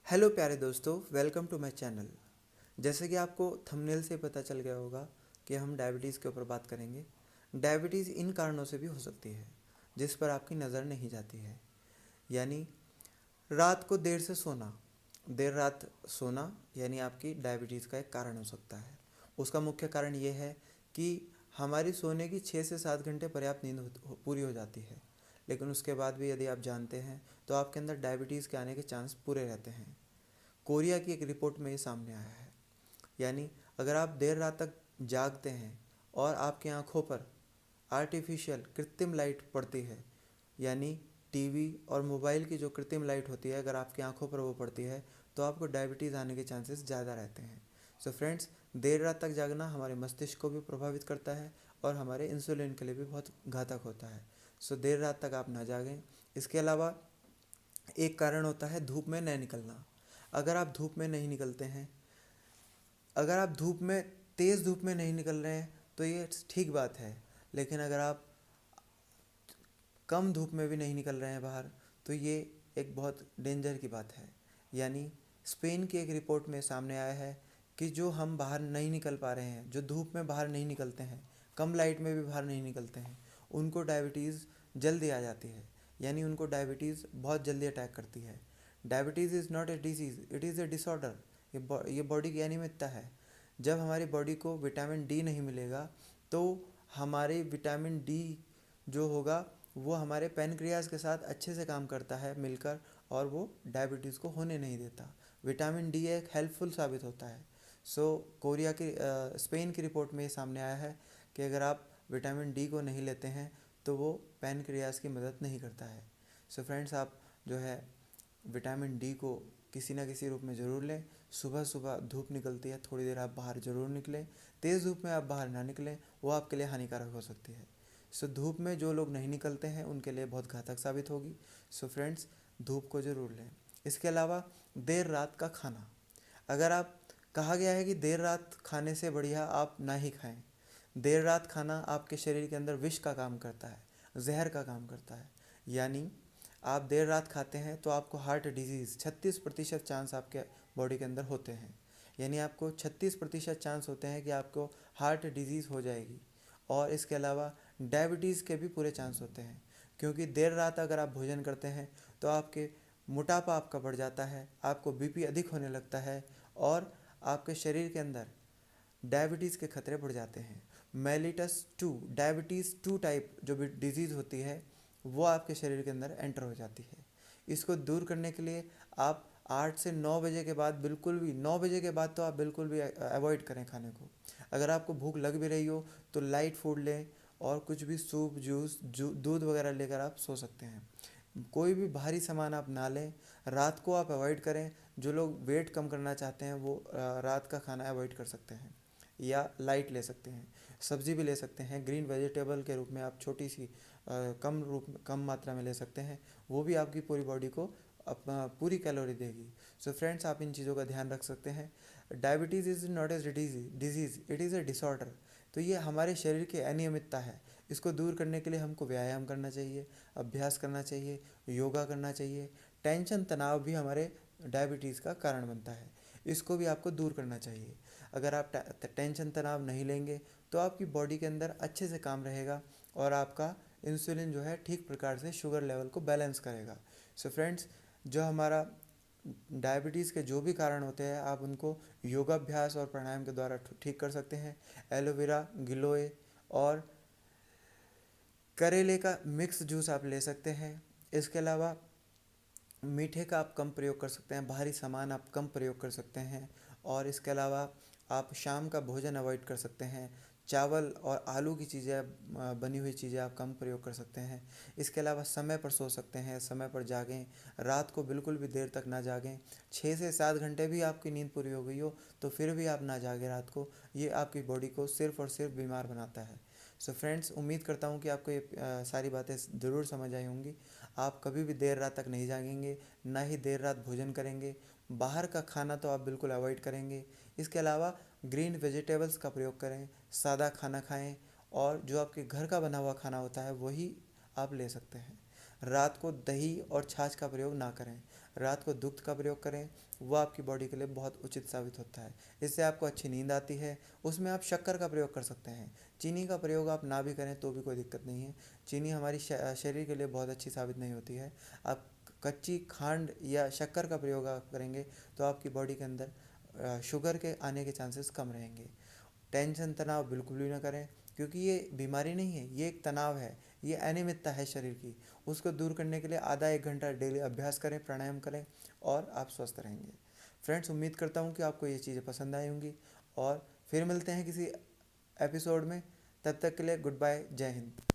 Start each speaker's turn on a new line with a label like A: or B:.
A: Hello प्यारे दोस्तों, welcome to my channel. जैसे कि आपको थंबनेल से पता चल गया होगा कि हम डायबिटीज़ के ऊपर बात करेंगे। डायबिटीज़ इन कारणों से भी हो सकती है जिस पर आपकी नज़र नहीं जाती है। यानी रात को देर से सोना, देर रात सोना यानी आपकी डायबिटीज़ का एक कारण हो सकता है। उसका मुख्य कारण ये है कि हमारी सोने की 6 से 7 घंटे पर्याप्त नींद पूरी हो जाती है, लेकिन उसके बाद भी यदि आप जानते हैं तो आपके अंदर डायबिटीज़ के आने के चांस पूरे रहते हैं। कोरिया की एक रिपोर्ट में ये सामने आया है। यानी अगर आप देर रात तक जागते हैं और आपकी आंखों पर आर्टिफिशियल कृत्रिम लाइट पड़ती है, यानी टीवी और मोबाइल की जो कृत्रिम लाइट होती है, अगर आपकी आंखों पर वो पड़ती है तो आपको डायबिटीज़ आने के चांसेस ज़्यादा रहते हैं। सो फ्रेंड्स, देर रात तक जागना हमारे मस्तिष्क को भी प्रभावित करता है और हमारे इंसुलिन के लिए भी बहुत घातक होता है। सो देर रात तक आप ना जागें। इसके अलावा एक कारण होता है धूप में नहीं निकलना। अगर आप धूप में नहीं निकलते हैं, अगर आप धूप में तेज़ धूप में नहीं निकल रहे हैं तो ये ठीक बात है, लेकिन अगर आप कम धूप में भी नहीं निकल रहे हैं बाहर, तो ये एक बहुत डेंजर की बात है। यानी स्पेन की एक रिपोर्ट में सामने आया है कि जो हम बाहर नहीं निकल पा रहे हैं, जो धूप में बाहर नहीं निकलते हैं, कम लाइट में भी बाहर नहीं निकलते हैं, उनको डायबिटीज़ जल्दी आ जाती है। यानी उनको डायबिटीज़ बहुत जल्दी अटैक करती है। Diabetes is not a disease, it is a disorder. ये बॉडी की अनियमितता है। जब हमारी बॉडी को विटामिन डी नहीं मिलेगा तो हमारे विटामिन डी जो होगा वो हमारे पैनक्रियाज के साथ अच्छे से काम करता है मिलकर, और वो डायबिटीज़ को होने नहीं देता। विटामिन डी एक हेल्पफुल साबित होता है। कोरिया की स्पेन की रिपोर्ट में ये सामने आया है कि अगर आप विटामिन डी को नहीं लेते हैं तो वो पैनक्रियाज की मदद नहीं करता है। फ्रेंड्स, आप जो है विटामिन डी को किसी ना किसी रूप में ज़रूर लें। सुबह सुबह धूप निकलती है, थोड़ी देर आप बाहर ज़रूर निकलें। तेज़ धूप में आप बाहर ना निकलें, वो आपके लिए हानिकारक हो सकती है। धूप में जो लोग नहीं निकलते हैं उनके लिए बहुत घातक साबित होगी। फ्रेंड्स, धूप को ज़रूर लें। इसके अलावा देर रात का खाना, अगर आप, कहा गया है कि देर रात खाने से बढ़िया आप ना ही खाएं। देर रात खाना आपके शरीर के अंदर विष का काम करता है, जहर का काम करता है। यानी आप देर रात खाते हैं तो आपको हार्ट डिजीज़ 36% चांस आपके बॉडी के अंदर होते हैं। यानी आपको 36% चांस होते हैं कि आपको हार्ट डिजीज़ हो जाएगी। और इसके अलावा डायबिटीज़ के भी पूरे चांस होते हैं, क्योंकि देर रात अगर आप भोजन करते हैं तो आपके मोटापा आपका बढ़ जाता है, आपको बीपी अधिक होने लगता है और आपके शरीर के अंदर डायबिटीज़ के खतरे बढ़ जाते हैं। Mellitus two, diabetes two type जो भी डिजीज़ होती है वो आपके शरीर के अंदर एंटर हो जाती है। इसको दूर करने के लिए आप 8 से 9 बजे के बाद बिल्कुल भी, 9 बजे के बाद तो आप बिल्कुल भी अवॉइड करें खाने को। अगर आपको भूख लग भी रही हो तो लाइट फूड लें और कुछ भी सूप, जूस, दूध वगैरह लेकर आप सो सकते हैं। कोई भी भारी सामान आप ना लें। रात को आप अवॉइड करें। जो लोग वेट कम करना चाहते हैं वो रात का खाना अवॉइड कर सकते हैं या लाइट ले सकते हैं। सब्ज़ी भी ले सकते हैं, ग्रीन वेजिटेबल के रूप में आप छोटी सी कम मात्रा में ले सकते हैं। वो भी आपकी पूरी बॉडी को पूरी कैलोरी देगी। फ्रेंड्स, आप इन चीज़ों का ध्यान रख सकते हैं। Diabetes is not a disease, it is a disorder. तो ये हमारे शरीर की अनियमितता है। इसको दूर करने के लिए हमको व्यायाम करना चाहिए, अभ्यास करना चाहिए, योगा करना चाहिए। टेंशन, तनाव भी हमारे डायबिटीज़ का कारण बनता है, इसको भी आपको दूर करना चाहिए। अगर आप टेंशन तनाव नहीं लेंगे तो आपकी बॉडी के अंदर अच्छे से काम रहेगा और आपका इंसुलिन जो है ठीक प्रकार से शुगर लेवल को बैलेंस करेगा। फ्रेंड्स, जो हमारा डायबिटीज़ के जो भी कारण होते हैं आप उनको योगाभ्यास और प्राणायाम के द्वारा ठीक कर सकते हैं। एलोवेरा, गिलोय और करेले का मिक्स जूस आप ले सकते हैं। इसके अलावा मीठे का आप कम प्रयोग कर सकते हैं, भारी सामान आप कम प्रयोग कर सकते हैं। और इसके अलावा आप शाम का भोजन अवॉइड कर सकते हैं। चावल और आलू की चीज़ें, बनी हुई चीज़ें आप कम प्रयोग कर सकते हैं। इसके अलावा समय पर सो सकते हैं, समय पर जागें। रात को बिल्कुल भी देर तक ना जागें। 6 से 7 घंटे भी आपकी नींद पूरी हो गई हो तो फिर भी आप ना जागें रात को। ये आपकी बॉडी को सिर्फ़ और सिर्फ बीमार बनाता है। फ्रेंड्स, उम्मीद करता हूँ कि आपको ये सारी बातें ज़रूर समझ आई होंगी। आप कभी भी देर रात तक नहीं जागेंगे, ना ही देर रात भोजन करेंगे। बाहर का खाना तो आप बिल्कुल अवॉइड करेंगे। इसके अलावा ग्रीन वेजिटेबल्स का प्रयोग करें, सादा खाना खाएं और जो आपके घर का बना हुआ खाना होता है वही आप ले सकते हैं। रात को दही और छाछ का प्रयोग ना करें। रात को दूध का प्रयोग करें, वो आपकी बॉडी के लिए बहुत उचित साबित होता है। इससे आपको अच्छी नींद आती है। उसमें आप शक्कर का प्रयोग कर सकते हैं। चीनी का प्रयोग आप ना भी करें तो भी कोई दिक्कत नहीं है। चीनी हमारी शरीर के लिए बहुत अच्छी साबित नहीं होती है। आप कच्ची खांड या शक्कर का प्रयोग आप करेंगे तो आपकी बॉडी के अंदर शुगर के आने के चांसेस कम रहेंगे। टेंशन तनाव बिल्कुल भी ना करें, क्योंकि ये बीमारी नहीं है, ये एक तनाव है, ये अनियमितता है शरीर की। उसको दूर करने के लिए आधा एक घंटा डेली अभ्यास करें, प्राणायाम करें और आप स्वस्थ रहेंगे। फ्रेंड्स, उम्मीद करता हूँ कि आपको ये चीज़ें पसंद आई होंगी और फिर मिलते हैं किसी एपिसोड में। तब तक के लिए गुड बाय, जय हिंद।